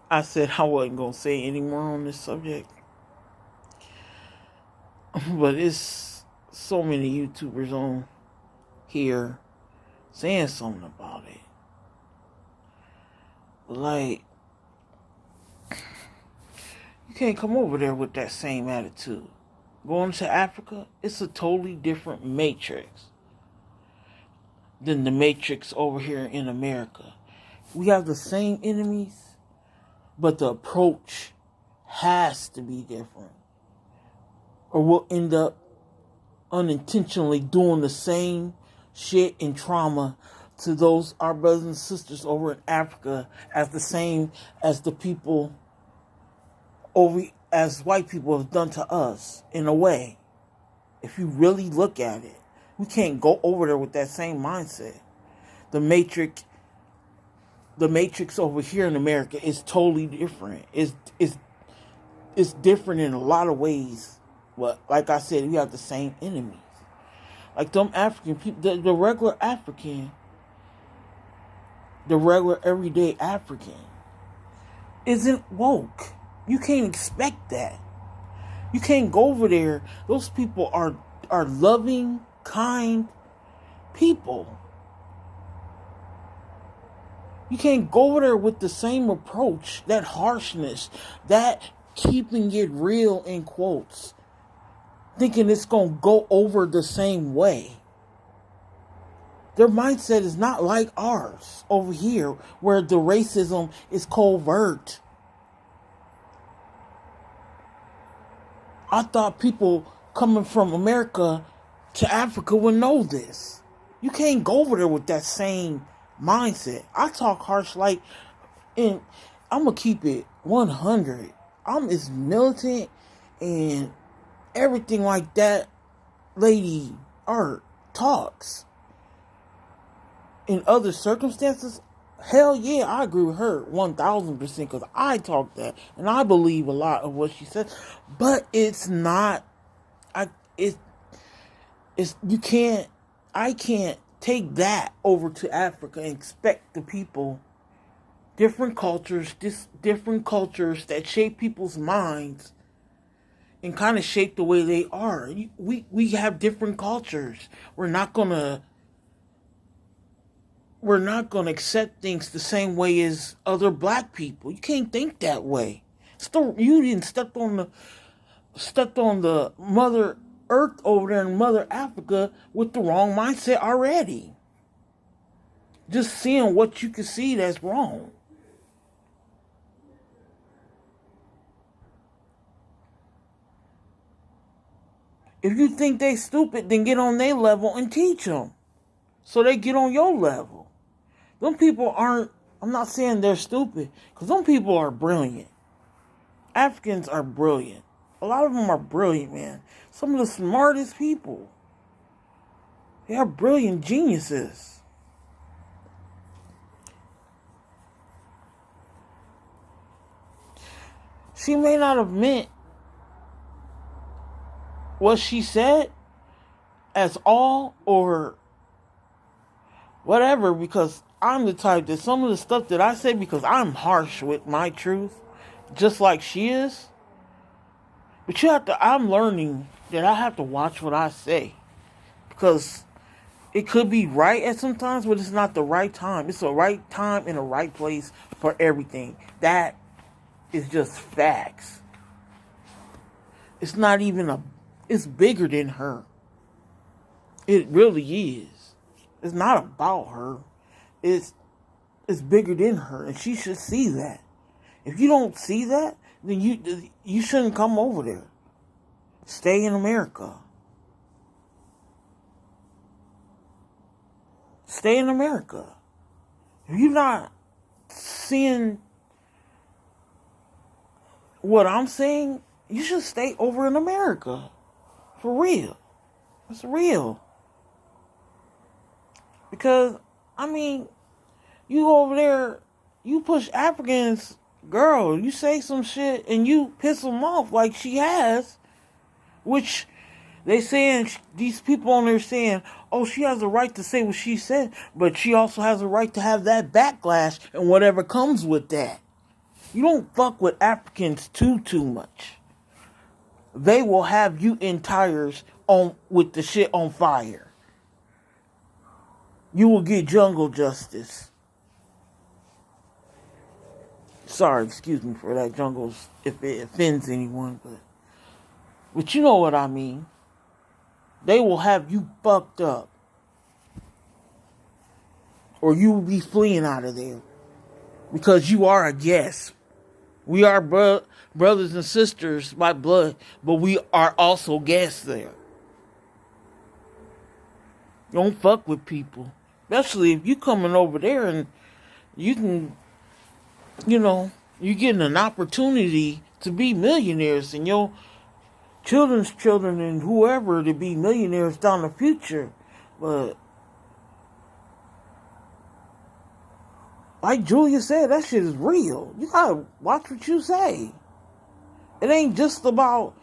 I said I wasn't going to say any more on this subject. But it's so many YouTubers on here saying something about it. Like, you can't come over there with that same attitude. Going to Africa, it's a totally different matrix than the matrix over here in America. We have the same enemies, but the approach has to be different. Or we'll end up unintentionally doing the same shit and trauma to those our brothers and sisters over in Africa as the same as the people over as white people have done to us in a way. If you really look at it, we can't go over there with that same mindset. The matrix over here in America is totally different. It's different in a lot of ways. But like I said, we have the same enemies. Like them African people, the regular African, the regular everyday African isn't woke. You can't expect that. You can't go over there. Those people are loving, kind people. You can't go over there with the same approach, that harshness, that keeping it real in quotes, thinking it's going to go over the same way. Their mindset is not like ours over here, where the racism is covert. I thought people coming from America to Africa would know this. You can't go over there with that same mindset. I talk harsh and I'm going to keep it 100. I'm as militant and everything like that lady art talks. In other circumstances, hell yeah, I agree with her 1,000% because I talk that and I believe a lot of what she said. But it's not. I can't take that over to Africa and expect the people, different cultures that shape people's minds and kind of shape the way they are. We have different cultures. We're not gonna accept things the same way as other black people. You can't think that way. You didn't step on the Mother Earth over there in Mother Africa with the wrong mindset already. Just seeing what you can see that's wrong. If you think they stupid, then get on their level and teach them, so they get on your level. Them people aren't. I'm not saying they're stupid, because them people are brilliant. Africans are brilliant. A lot of them are brilliant, man. Some of the smartest people. They are brilliant geniuses. She may not have meant what she said as all or whatever, because I'm the type that some of the stuff that I say, because I'm harsh with my truth, just like she is. But I'm learning that I have to watch what I say, because it could be right at some times, but it's not the right time. It's the right time and the right place for everything. That is just facts. It's not even it's bigger than her. It really is. It's not about her. It's bigger than her, and she should see that. If you don't see that, then you shouldn't come over there. Stay in America. Stay in America. If you're not seeing what I'm saying, you should stay over in America. For real. It's real. Because, I mean, you go over there, you push Africans, girl, you say some shit and you piss them off like she has, which they saying, these people on there saying, oh, she has a right to say what she said, but she also has a right to have that backlash and whatever comes with that. You don't fuck with Africans too much. They will have you in tires on with the shit on fire. You will get jungle justice. Sorry, excuse me for that, jungles, if it offends anyone, but you know what I mean. They will have you fucked up. Or you will be fleeing out of there. Because you are a guest. We are brothers and sisters by blood, but we are also guests there. Don't fuck with people. Especially if you coming over there and you can, you're getting an opportunity to be millionaires and your children's children and whoever to be millionaires down the future. But like Julia said, that shit is real. You gotta watch what you say. It ain't just about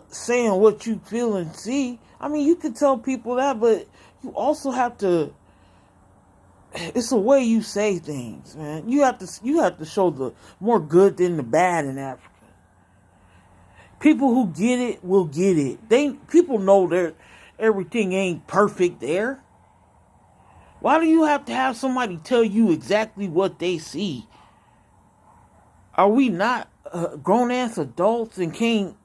saying what you feel and see. I mean, you can tell people that, but you also have to. It's the way you say things, man. You have to show the more good than the bad in Africa. People who get it will get it. People know that everything ain't perfect there. Why do you have to have somebody tell you exactly what they see? Are we not grown-ass adults and can't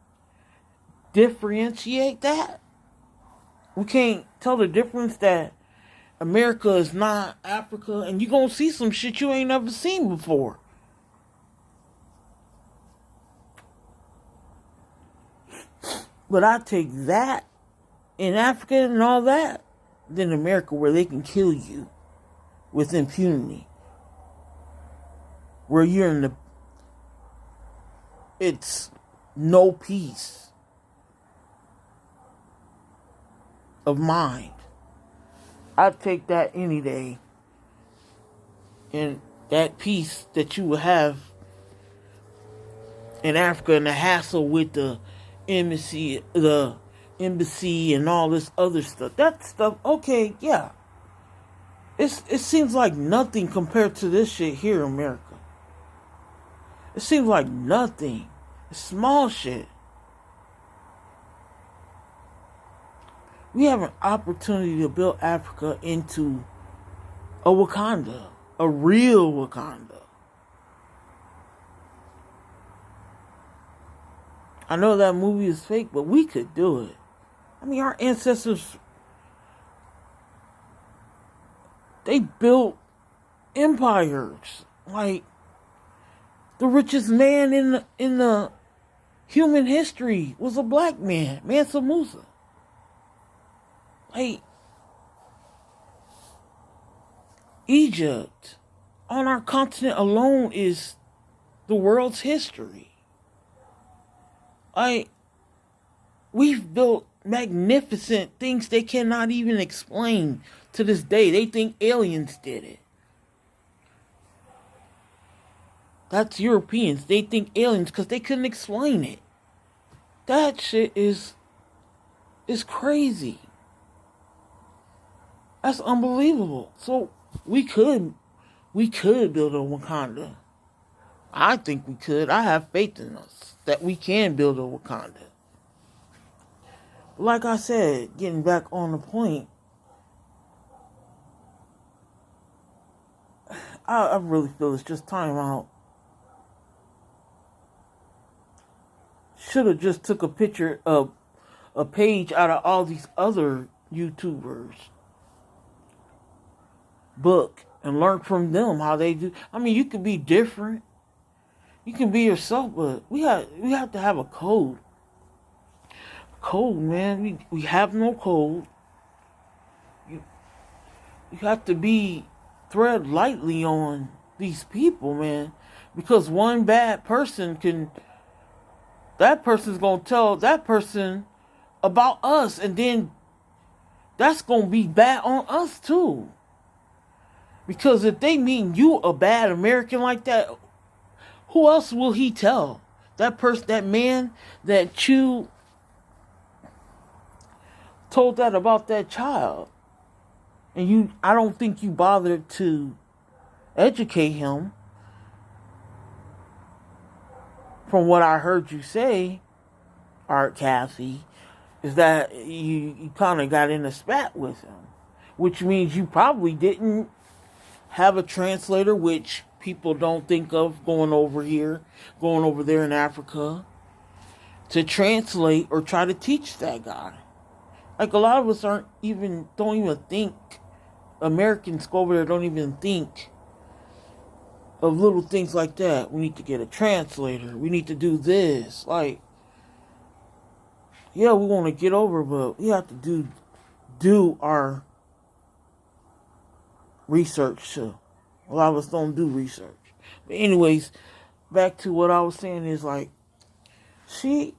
differentiate that? We can't tell the difference that America is not Africa, and you're going to see some shit you ain't never seen before. But I take that in Africa and all that than America, where they can kill you with impunity. Where you're in it's no peace of mind. I'd take that any day. And that peace that you will have in Africa and the hassle with the embassy and all this other stuff. That stuff, okay, yeah. It seems like nothing compared to this shit here in America. It seems like nothing. It's small shit. We have an opportunity to build Africa into a Wakanda. A real Wakanda. I know that movie is fake, but we could do it. I mean, our ancestors, they built empires. Like, the richest man in the human history was a black man, Mansa Musa. Like, Egypt, on our continent alone, is the world's history. Like, we've built magnificent things they cannot even explain to this day. They think aliens did it. That's Europeans. They think aliens because they couldn't explain it. That shit is crazy. That's unbelievable. So we could build a Wakanda. I think we could. I have faith in us that we can build a Wakanda. Like I said, getting back on the point, I really feel it's just time out. Should have just took a picture of a page out of all these other YouTubers' book and learn from them how they do. I mean, you can be different. You can be yourself, but we have to have a code. Code, man. We have no code. You have to tread lightly on these people, man. Because one bad person that person's going to tell that person about us, and then that's going to be bad on us too. Because if they mean you a bad American like that, who else will he tell? That person, that man that you told that about that child. And I don't think you bothered to educate him. from what I heard you say, Art Cathey, is that you kind of got in a spat with him, which means you probably didn't have a translator, which people don't think of going over there in Africa, to translate or try to teach that guy. Like, a lot of us don't even think, Americans go over there, don't even think of little things like that. We need to get a translator. We need to do this. Like, yeah, we want to get over, but we have to do our research too. A lot of us don't do research. But anyways, back to what I was saying is, like, she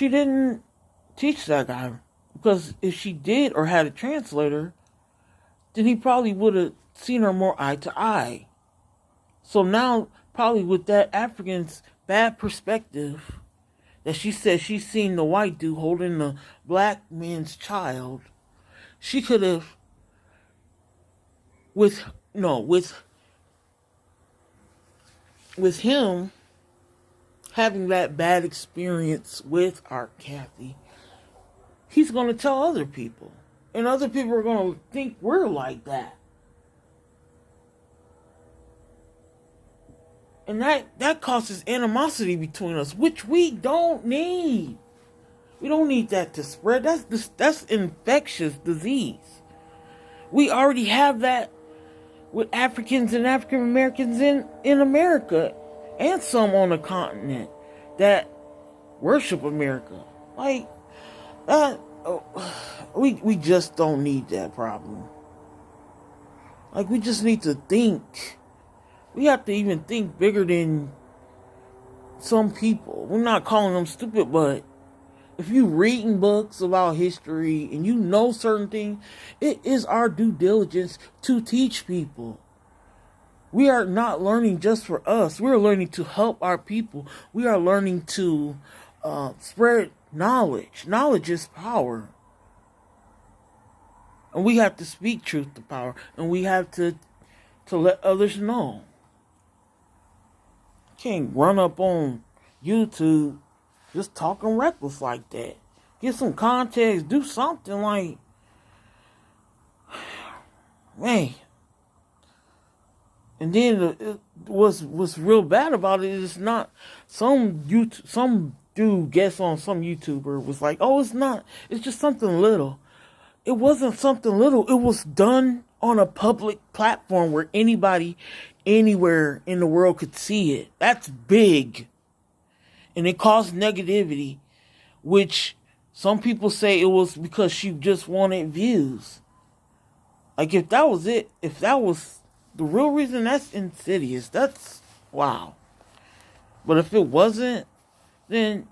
didn't teach that guy, because if she did or had a translator, then he probably would have seen her more eye to eye. So now, probably with that African's bad perspective, that she said she's seen the white dude holding the black man's child, she could have, with him having that bad experience with Art Cathey, he's going to tell other people. And other people are going to think we're like that. And that causes animosity between us, which we don't need. We don't need that to spread. That's infectious disease. We already have that with Africans and African Americans in America, and some on the continent that worship America. Like, we just don't need that problem. Like, we just need to think. We have to even think bigger than some people. We're not calling them stupid, but if you're reading books about history and you know certain things, it is our due diligence to teach people. We are not learning just for us. We are learning to help our people. We are learning to spread knowledge. Knowledge is power. And we have to speak truth to power. And we have to let others know. Can't run up on YouTube just talking reckless like that. Get some context. Do something. Like, man. And then what's real bad about it is not some dude gets on some YouTuber was like, oh, it's just something little. It wasn't something little. It was done on a public platform where anybody anywhere in the world could see it. That's big. And it caused negativity, which some people say it was because she just wanted views. Like, if that was it, if that was the real reason, that's insidious. That's, wow. But if it wasn't, then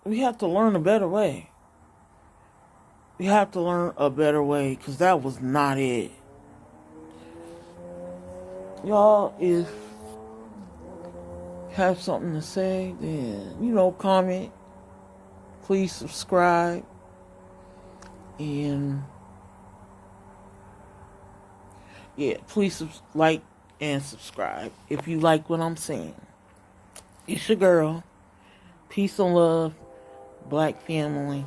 we have to learn a better way. We have to learn a better way, because that was not it. Y'all, if you have something to say, then, comment. Please subscribe. And, yeah, please like and subscribe if you like what I'm saying. It's your girl. Peace and love, Black family.